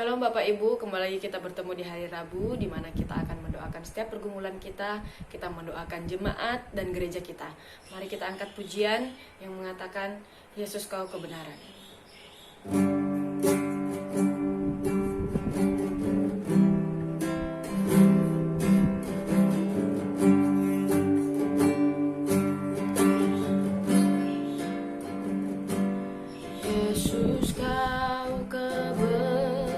Shalom Bapak Ibu, kembali lagi kita bertemu di hari Rabu, di mana kita akan mendoakan setiap pergumulan kita mendoakan jemaat dan gereja kita. Mari kita angkat pujian yang mengatakan, Yesus kau kebenaran. Yesus kau kebenaran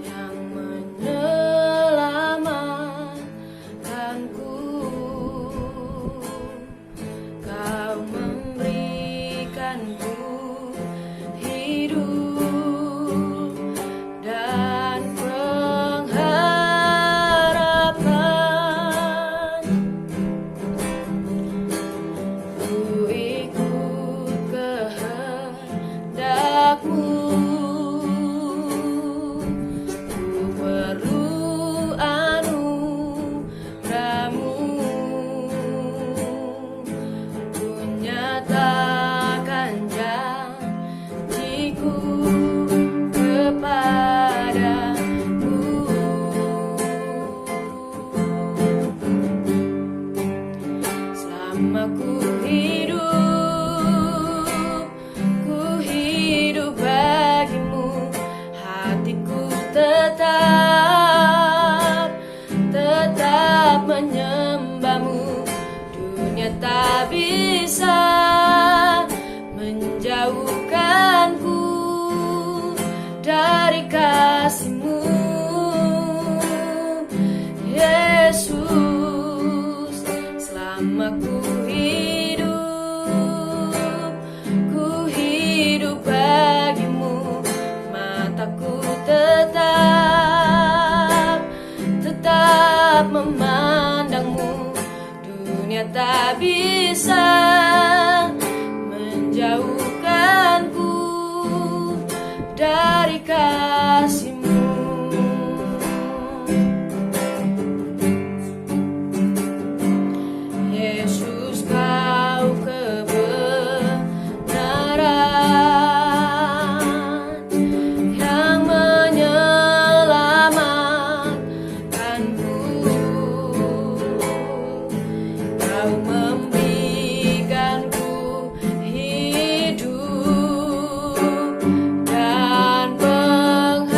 yang menyelamatkanku. Kau memberikanku hidup dan pengharapan. Ku ikut kehendakmu, ku perlu anugerahmu, ku nyatakan janjiku kepadamu. Selama ku hidup bagimu, hatiku tetap menyembahmu. Dunia tak bisa menjauhkanku dari kasih-Mu, Yesus. Selama ku hidup bagimu, mataku tetap memandangmu. Dunia tak bisa menjauhkanku dari kasih-Mu. Yesus kau kebenaran yang menyelamatkanku. Kau memberikanku hidup dan pengharapan.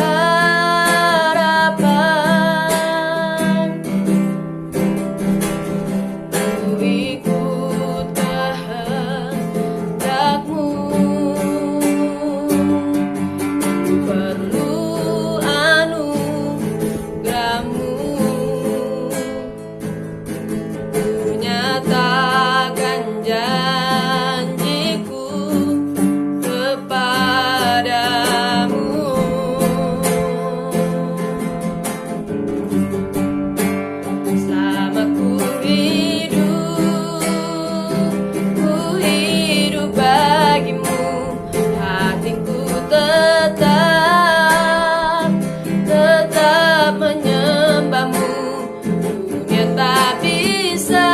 Ku ikut kehendakmu, ku perlu anugerahmu, ku nyatakan janjiku kepadamu. Selama ku hidup bagimu, hatiku tetap menyembahmu. Dunia tak bisa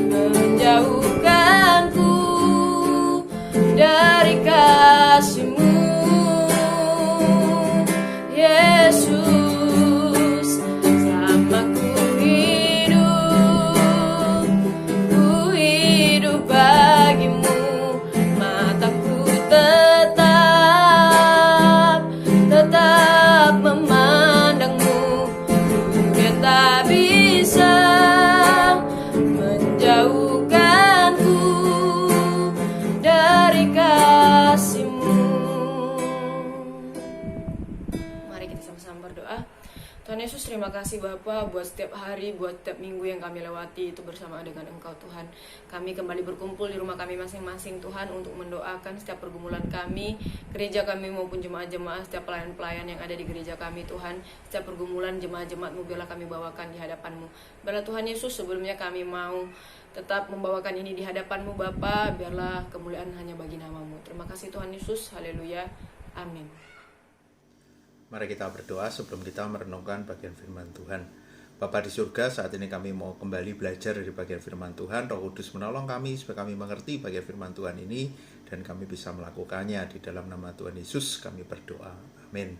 menjauhkanku dari kasih-Mu, Yesus. Selama ku hidup bagimu, mataku tetap memandangmu. Dunia tak bisa menjauhkanku dari kasih-Mu. Mari kita sama-sama berdoa. Tuhan Yesus, terima kasih Bapa buat setiap hari, buat setiap minggu yang kami lewati itu bersama dengan Engkau Tuhan. Kami kembali berkumpul di rumah kami masing-masing Tuhan untuk mendoakan setiap pergumulan kami, gereja kami maupun jemaat-jemaat, setiap pelayan-pelayan yang ada di gereja kami Tuhan. Setiap pergumulan jemaat-jemaat-Mu biarlah kami bawakan di hadapan-Mu. Biarlah Tuhan Yesus, sebelumnya kami mau tetap membawakan ini di hadapan-Mu Bapa, biarlah kemuliaan hanya bagi nama-Mu. Terima kasih Tuhan Yesus, haleluya, amin. Mari kita berdoa sebelum kita merenungkan bagian firman Tuhan. Bapa di surga, saat ini kami mau kembali belajar dari bagian firman Tuhan. Roh Kudus menolong kami supaya kami mengerti bagian firman Tuhan ini dan kami bisa melakukannya. Di dalam nama Tuhan Yesus kami berdoa. Amin.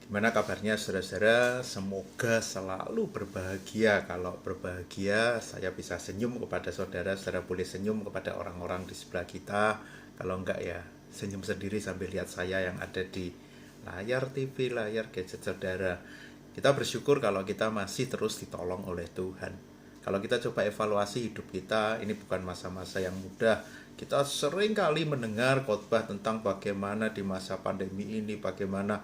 Gimana kabarnya saudara-saudara? Semoga selalu berbahagia. Kalau berbahagia, saya bisa senyum kepada saudara. Saudara boleh senyum kepada orang-orang di sebelah kita. Kalau enggak ya, senyum sendiri sambil lihat saya yang ada di layar TV, layar gadget saudara. Kita bersyukur kalau kita masih terus ditolong oleh Tuhan. Kalau kita coba evaluasi hidup kita, ini bukan masa-masa yang mudah. Kita sering kali mendengar khotbah tentang bagaimana di masa pandemi ini, bagaimana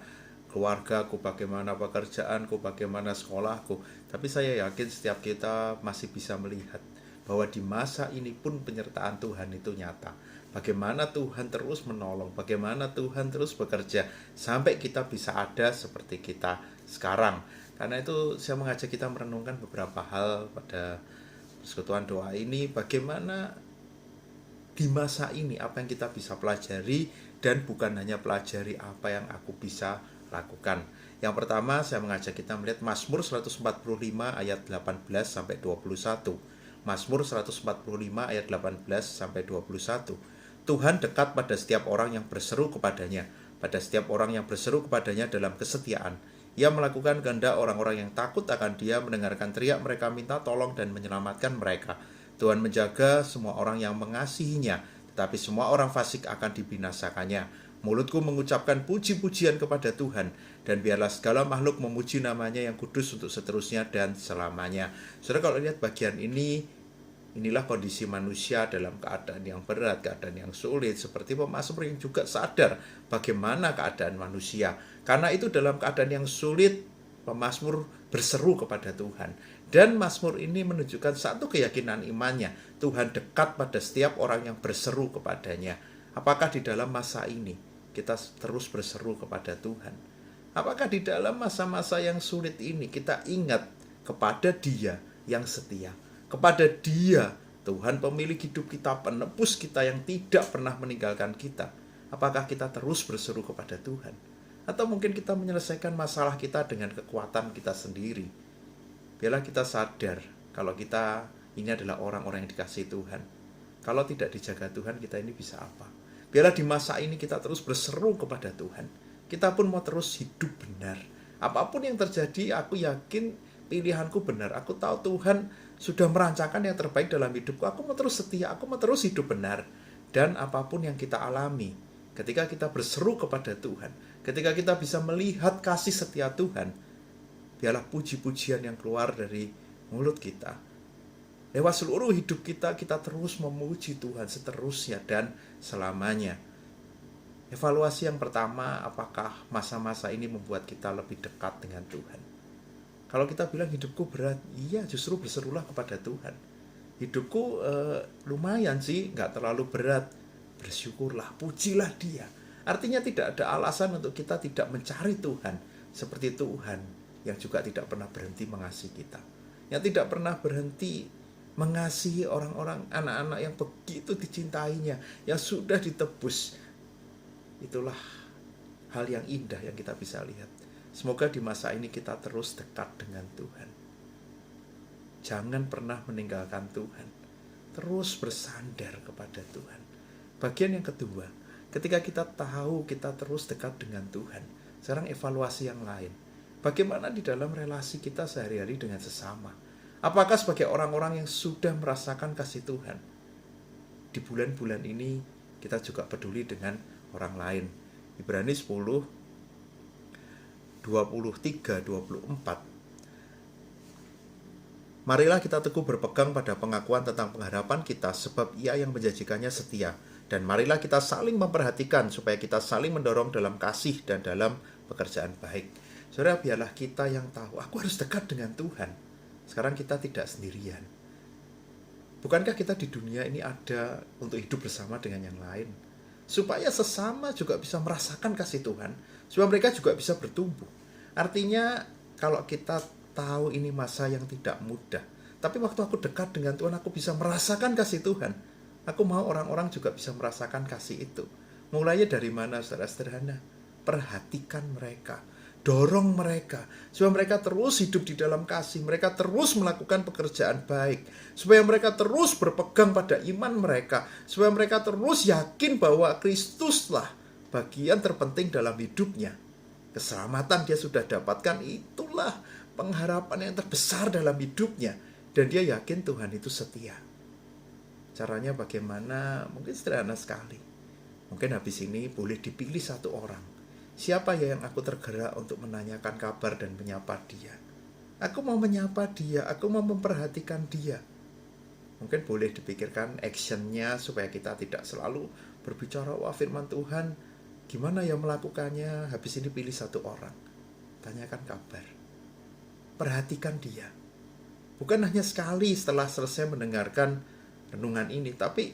keluargaku, bagaimana pekerjaanku, bagaimana sekolahku. Tapi saya yakin setiap kita masih bisa melihat bahwa di masa ini pun penyertaan Tuhan itu nyata. Bagaimana Tuhan terus menolong, bagaimana Tuhan terus bekerja sampai kita bisa ada seperti kita sekarang. Karena itu saya mengajak kita merenungkan beberapa hal pada persekutuan doa ini, bagaimana di masa ini apa yang kita bisa pelajari dan bukan hanya pelajari apa yang aku bisa lakukan. Yang pertama saya mengajak kita melihat Mazmur 145 ayat 18 sampai 21. Mazmur 145 ayat 18 sampai 21. Tuhan dekat pada setiap orang yang berseru kepadanya, pada setiap orang yang berseru kepadanya dalam kesetiaan. Ia melakukan kehendak orang-orang yang takut akan Dia, mendengarkan teriak mereka minta tolong dan menyelamatkan mereka. Tuhan menjaga semua orang yang mengasihinya, tetapi semua orang fasik akan dibinasakannya. Mulutku mengucapkan puji-pujian kepada Tuhan, dan biarlah segala makhluk memuji namanya yang kudus untuk seterusnya dan selamanya. Saudara, kalau lihat bagian ini, inilah kondisi manusia dalam keadaan yang berat, keadaan yang sulit. Seperti pemazmur yang juga sadar bagaimana keadaan manusia. Karena itu dalam keadaan yang sulit, pemazmur berseru kepada Tuhan. Dan mazmur ini menunjukkan satu keyakinan imannya. Tuhan dekat pada setiap orang yang berseru kepadanya. Apakah di dalam masa ini kita terus berseru kepada Tuhan? Apakah di dalam masa-masa yang sulit ini kita ingat kepada Dia yang setia? Kepada Dia, Tuhan pemilik hidup kita, penebus kita yang tidak pernah meninggalkan kita. Apakah kita terus berseru kepada Tuhan? Atau mungkin kita menyelesaikan masalah kita dengan kekuatan kita sendiri? Biarlah kita sadar kalau kita ini adalah orang-orang yang dikasihi Tuhan. Kalau tidak dijaga Tuhan, kita ini bisa apa? Biarlah di masa ini kita terus berseru kepada Tuhan. Kita pun mau terus hidup benar. Apapun yang terjadi, aku yakin pilihanku benar. Aku tahu Tuhan sudah merancangkan yang terbaik dalam hidupku. Aku mau terus setia, aku mau terus hidup benar. Dan apapun yang kita alami, ketika kita berseru kepada Tuhan, ketika kita bisa melihat kasih setia Tuhan, biarlah puji-pujian yang keluar dari mulut kita. Lewat seluruh hidup kita, kita terus memuji Tuhan seterusnya dan selamanya. Evaluasi yang pertama, apakah masa-masa ini membuat kita lebih dekat dengan Tuhan? Kalau kita bilang hidupku berat, iya, justru berserulah kepada Tuhan. Hidupku lumayan sih, nggak terlalu berat. Bersyukurlah, pujilah Dia. Artinya tidak ada alasan untuk kita tidak mencari Tuhan. Seperti Tuhan yang juga tidak pernah berhenti mengasihi kita. Yang tidak pernah berhenti mengasihi orang-orang, anak-anak yang begitu dicintainya, yang sudah ditebus. Itulah hal yang indah yang kita bisa lihat. Semoga di masa ini kita terus dekat dengan Tuhan. Jangan pernah meninggalkan Tuhan. Terus bersandar kepada Tuhan. Bagian yang kedua, ketika kita tahu kita terus dekat dengan Tuhan, sekarang evaluasi yang lain. Bagaimana di dalam relasi kita sehari-hari dengan sesama? Apakah sebagai orang-orang yang sudah merasakan kasih Tuhan? Di bulan-bulan ini kita juga peduli dengan orang lain. Ibrani 10, 23, 24. Marilah kita teguh berpegang pada pengakuan tentang pengharapan kita, sebab Ia yang menjanjikannya setia. Dan marilah kita saling memperhatikan supaya kita saling mendorong dalam kasih dan dalam pekerjaan baik. Saudara, biarlah kita yang tahu, aku harus dekat dengan Tuhan. Sekarang kita tidak sendirian. Bukankah kita di dunia ini ada untuk hidup bersama dengan yang lain? Supaya sesama juga bisa merasakan kasih Tuhan. Supaya mereka juga bisa bertumbuh. Artinya, kalau kita tahu ini masa yang tidak mudah, tapi waktu aku dekat dengan Tuhan, aku bisa merasakan kasih Tuhan. Aku mau orang-orang juga bisa merasakan kasih itu. Mulainya dari mana, saudara? Sederhana. Perhatikan mereka. dorong mereka, supaya mereka terus hidup di dalam kasih, mereka terus melakukan pekerjaan baik, supaya mereka terus berpegang pada iman mereka, supaya mereka terus yakin bahwa Kristuslah bagian terpenting dalam hidupnya. Keselamatan dia sudah dapatkan, itulah pengharapan yang terbesar dalam hidupnya, dan dia yakin Tuhan itu setia. Caranya bagaimana? Mungkin sederhana sekali. Mungkin habis ini boleh dipilih satu orang. Siapa ya yang aku tergerak untuk menanyakan kabar dan menyapa dia? Aku mau menyapa dia, aku mau memperhatikan dia. Mungkin boleh dipikirkan actionnya supaya kita tidak selalu berbicara, wah firman Tuhan, gimana ya melakukannya? Habis ini pilih satu orang. Tanyakan kabar. Perhatikan dia. Bukan hanya sekali setelah selesai mendengarkan renungan ini, tapi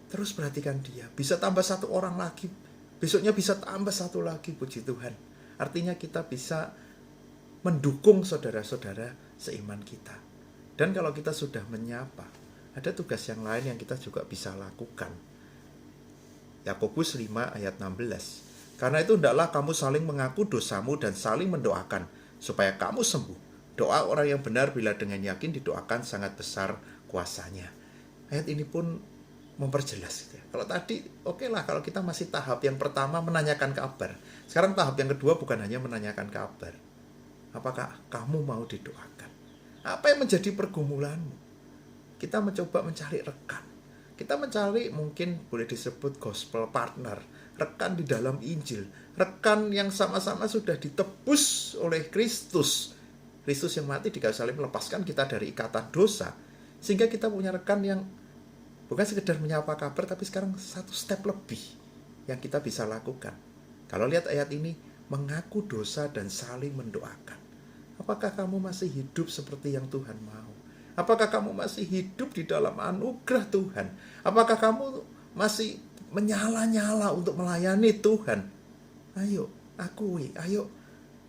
terus perhatikan dia. Bisa tambah satu orang lagi, besoknya bisa tambah satu lagi, puji Tuhan. Artinya kita bisa mendukung saudara-saudara seiman kita. Dan kalau kita sudah menyapa, ada tugas yang lain yang kita juga bisa lakukan. Yakobus 5 ayat 16. Karena itu hendaklah kamu saling mengaku dosamu dan saling mendoakan, supaya kamu sembuh. Doa orang yang benar bila dengan yakin didoakan sangat besar kuasanya. Ayat ini pun memperjelas gitu ya. Kalau tadi oke lah, kalau kita masih tahap yang pertama menanyakan kabar. Sekarang tahap yang kedua bukan hanya menanyakan kabar. Apakah kamu mau didoakan? Apa yang menjadi pergumulanmu? Kita mencoba mencari rekan. Kita mencari mungkin boleh disebut gospel partner, rekan di dalam Injil, rekan yang sama-sama sudah ditebus oleh Kristus. Kristus yang mati di kayu salib melepaskan kita dari ikatan dosa, sehingga kita punya rekan yang bukan sekedar menyapa kabar, tapi sekarang satu step lebih yang kita bisa lakukan. Kalau lihat ayat ini, mengaku dosa dan saling mendoakan. Apakah kamu masih hidup seperti yang Tuhan mau? Apakah kamu masih hidup di dalam anugerah Tuhan? Apakah kamu masih menyala-nyala untuk melayani Tuhan? Ayo, akui, ayo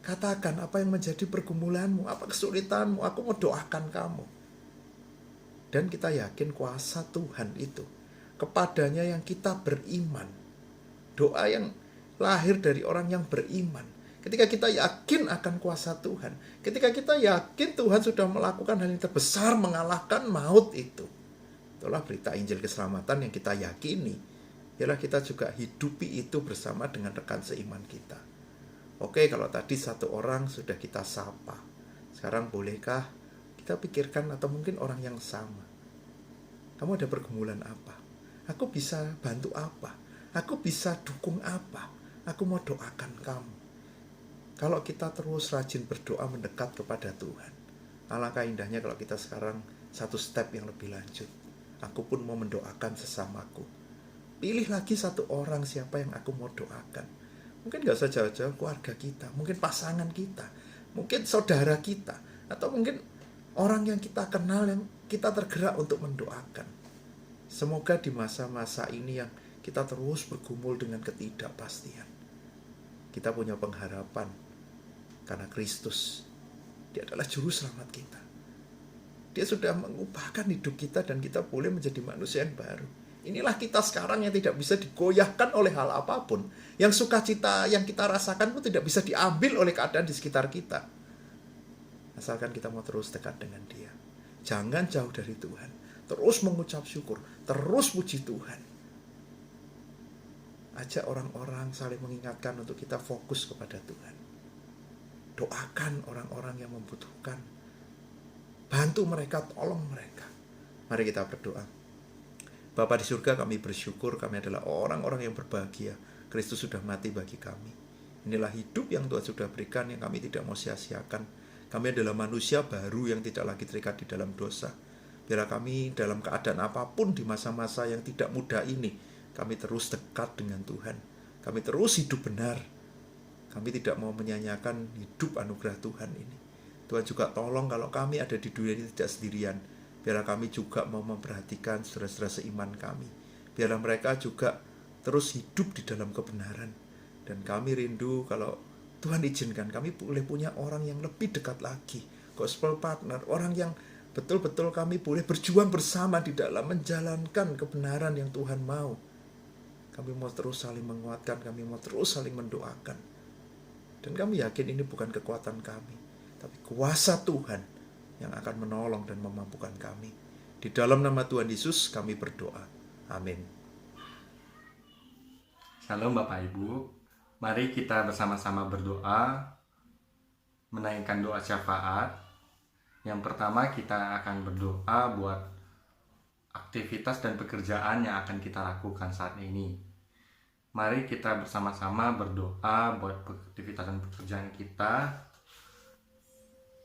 katakan apa yang menjadi pergumulanmu, apa kesulitanmu, aku mau doakan kamu. Dan kita yakin kuasa Tuhan itu kepadanya yang kita beriman. Doa yang lahir dari orang yang beriman. Ketika kita yakin akan kuasa Tuhan, ketika kita yakin Tuhan sudah melakukan hal yang terbesar mengalahkan maut itu. Itulah berita Injil keselamatan yang kita yakini. Yalah kita juga hidupi itu bersama dengan rekan seiman kita. Oke, kalau tadi satu orang sudah kita sapa. Sekarang bolehkah kita pikirkan atau mungkin orang yang sama? Kamu ada pergumulan apa? Aku bisa bantu apa? Aku bisa dukung apa? Aku mau doakan kamu. Kalau kita terus rajin berdoa mendekat kepada Tuhan, alangkah indahnya kalau kita sekarang satu step yang lebih lanjut. Aku pun mau mendoakan sesamaku. Pilih lagi satu orang siapa yang aku mau doakan. Mungkin gak usah jauh-jauh keluarga kita, mungkin pasangan kita, mungkin saudara kita, atau mungkin orang yang kita kenal yang kita tergerak untuk mendoakan. Semoga di masa-masa ini yang kita terus bergumul dengan ketidakpastian, kita punya pengharapan karena Kristus. Dia adalah juru selamat kita. Dia sudah mengubahkan hidup kita dan kita boleh menjadi manusia yang baru. Inilah kita sekarang yang tidak bisa digoyahkan oleh hal apapun. Yang sukacita yang kita rasakan pun tidak bisa diambil oleh keadaan di sekitar kita. Asalkan kita mau terus dekat dengan Dia. Jangan jauh dari Tuhan. Terus mengucap syukur. Terus puji Tuhan. Ajak orang-orang saling mengingatkan untuk kita fokus kepada Tuhan. Doakan orang-orang yang membutuhkan. Bantu mereka, tolong mereka. Mari kita berdoa. Bapa di surga, kami bersyukur kami adalah orang-orang yang berbahagia. Kristus sudah mati bagi kami. Inilah hidup yang Tuhan sudah berikan yang kami tidak mau sia-siakan. Kami adalah manusia baru yang tidak lagi terikat di dalam dosa. Biarlah kami dalam keadaan apapun di masa-masa yang tidak mudah ini, kami terus dekat dengan Tuhan. Kami terus hidup benar. Kami tidak mau menyanyiakan hidup anugerah Tuhan ini. Tuhan juga tolong kalau kami ada di dunia ini tidak sendirian. Biarlah kami juga mau memperhatikan saudara-saudara seiman kami. Biarlah mereka juga terus hidup di dalam kebenaran. Dan kami rindu kalau Tuhan izinkan kami boleh punya orang yang lebih dekat lagi. Gospel partner, orang yang betul-betul kami boleh berjuang bersama di dalam menjalankan kebenaran yang Tuhan mau. Kami mau terus saling menguatkan, kami mau terus saling mendoakan. Dan kami yakin ini bukan kekuatan kami, tapi kuasa Tuhan yang akan menolong dan memampukan kami. Di dalam nama Tuhan Yesus kami berdoa. Amin. Shalom Bapak Ibu, mari kita bersama-sama berdoa, menaikkan doa syafaat. Yang pertama kita akan berdoa buat aktivitas dan pekerjaan yang akan kita lakukan saat ini. Mari kita bersama-sama berdoa buat aktivitas dan pekerjaan kita.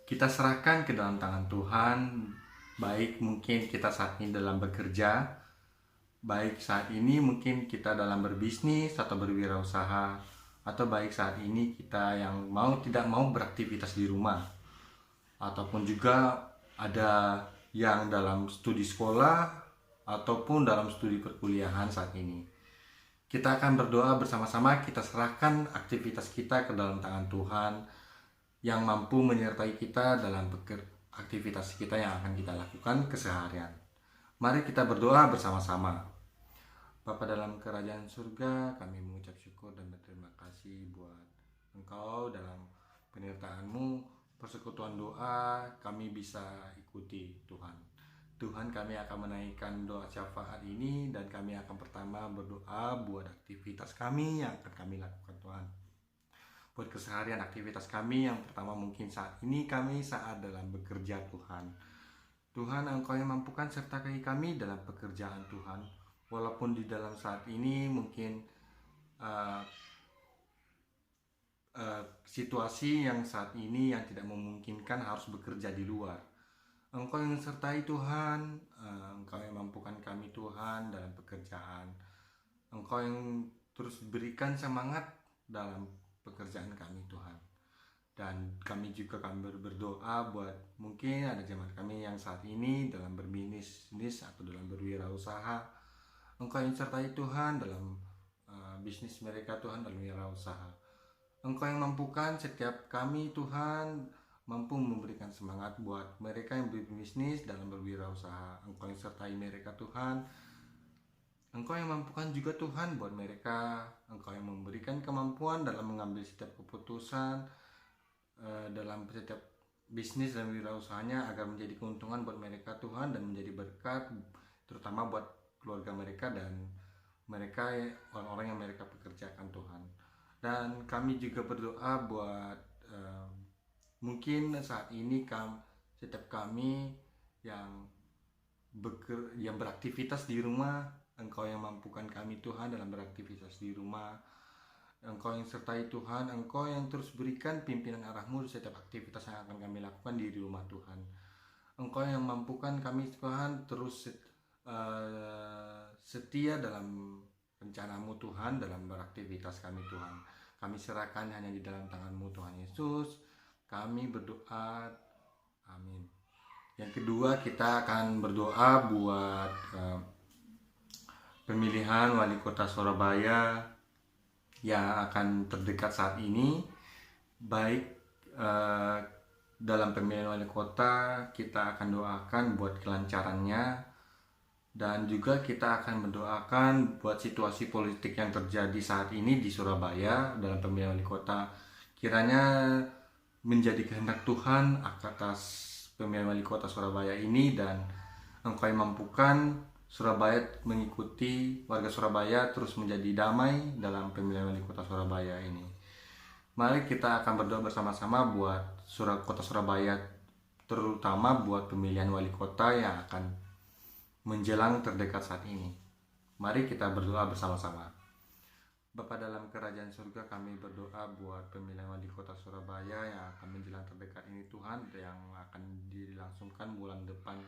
Kita serahkan ke dalam tangan Tuhan, baik mungkin kita saat ini dalam bekerja, baik saat ini mungkin kita dalam berbisnis atau berwirausaha, atau baik saat ini kita yang tidak mau beraktivitas di rumah, ataupun juga ada yang dalam studi sekolah ataupun dalam studi perkuliahan saat ini. Kita akan berdoa bersama-sama, kita serahkan aktivitas kita ke dalam tangan Tuhan yang mampu menyertai kita dalam aktivitas kita yang akan kita lakukan keseharian. Mari kita berdoa bersama-sama. Bapa dalam kerajaan surga, kami mengucap syukur dan berterima kasih buat Engkau dalam penyertaan-Mu, persekutuan doa kami bisa ikuti Tuhan. Tuhan, kami akan menaikkan doa syafaat ini dan kami akan pertama berdoa buat aktivitas kami yang akan kami lakukan Tuhan. Buat keseharian aktivitas kami yang pertama mungkin saat ini kami saat dalam bekerja Tuhan. Tuhan, Engkau yang mampukan sertai kami dalam pekerjaan Tuhan. Walaupun di dalam saat ini mungkin situasi yang saat ini yang tidak memungkinkan harus bekerja di luar. Engkau yang sertai Tuhan, Engkau yang mampukan kami Tuhan dalam pekerjaan. Engkau yang terus berikan semangat dalam pekerjaan kami Tuhan. Dan kami juga berdoa buat mungkin ada jemaat kami yang saat ini dalam berbisnis atau dalam berwirausaha. Engkau yang sertai Tuhan dalam bisnis mereka Tuhan, dalam wirausaha. Engkau yang mampukan setiap kami Tuhan, mampu memberikan semangat buat mereka yang berbisnis dalam berwirausaha. Engkau yang sertai mereka Tuhan. Engkau yang mampukan juga Tuhan buat mereka. Engkau yang memberikan kemampuan dalam mengambil setiap keputusan dalam setiap bisnis dan wirausahanya agar menjadi keuntungan buat mereka Tuhan dan menjadi berkat terutama buat keluarga mereka dan mereka orang-orang yang mereka pekerjakan Tuhan. Dan kami juga berdoa buat mungkin saat ini setiap kami yang beraktivitas di rumah, Engkau yang mampukan kami Tuhan dalam beraktivitas di rumah. Engkau yang sertai Tuhan, Engkau yang terus berikan pimpinan arah-Mu setiap aktivitas yang akan kami lakukan di rumah Tuhan. Engkau yang mampukan kami Tuhan terus setia dalam rencana-Mu Tuhan dalam beraktivitas kami Tuhan. Kami serahkan hanya di dalam tangan-Mu Tuhan Yesus. Kami berdoa, amin. Yang kedua kita akan berdoa buat pemilihan wali kota Surabaya yang akan terdekat saat ini. Baik dalam pemilihan wali kota kita akan doakan buat kelancarannya, dan juga kita akan mendoakan buat situasi politik yang terjadi saat ini di Surabaya dalam pemilihan wali kota. Kiranya menjadi kehendak Tuhan atas pemilihan wali kota Surabaya ini, dan Engkau yang mampukan Surabaya mengikuti warga Surabaya terus menjadi damai dalam pemilihan wali kota Surabaya ini. Mari kita akan berdoa bersama-sama buat kota Surabaya, terutama buat pemilihan wali kota yang akan menjelang terdekat saat ini. Mari kita berdoa bersama-sama. Bapa dalam kerajaan surga, kami berdoa buat pemilihan wali kota Surabaya yang akan menjelang terdekat ini Tuhan, yang akan dilangsungkan bulan depan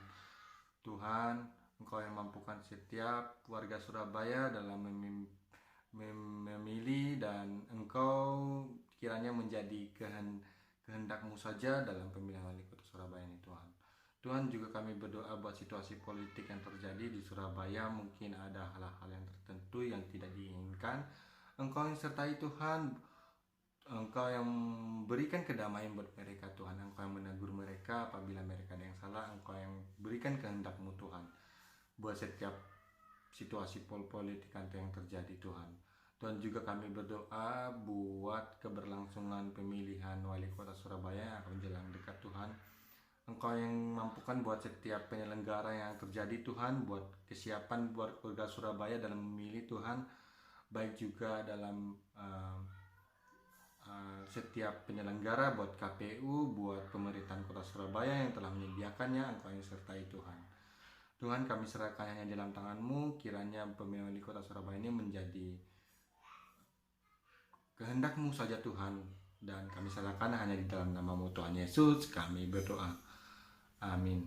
Tuhan. Engkau yang mampukan setiap warga Surabaya dalam memilih, dan Engkau kiranya menjadi kehendak-Mu saja dalam pemilihan wali kota Surabaya ini Tuhan. Tuhan, juga kami berdoa buat situasi politik yang terjadi di Surabaya. Mungkin ada hal-hal yang tertentu yang tidak diinginkan. Engkau yang sertai Tuhan, Engkau yang berikan kedamaian buat mereka Tuhan. Engkau yang menegur mereka apabila mereka ada yang salah. Engkau yang berikan kehendak-Mu Tuhan buat setiap situasi politik yang terjadi Tuhan. Tuhan, juga kami berdoa buat keberlangsungan pemilihan wali kota Surabaya yang akan menjelang dekat Tuhan. Engkau yang mampukan buat setiap penyelenggara yang terjadi Tuhan, buat kesiapan buat warga Surabaya dalam memilih Tuhan, baik juga dalam setiap penyelenggara, buat KPU, buat pemerintahan kota Surabaya yang telah menyediakannya. Engkau yang sertai Tuhan. Tuhan, kami serahkan hanya dalam tangan-Mu, kiranya pemilihan wali kota Surabaya ini menjadi kehendak-Mu saja Tuhan, dan kami serahkan hanya di dalam nama-Mu Tuhan Yesus kami berdoa. Amin.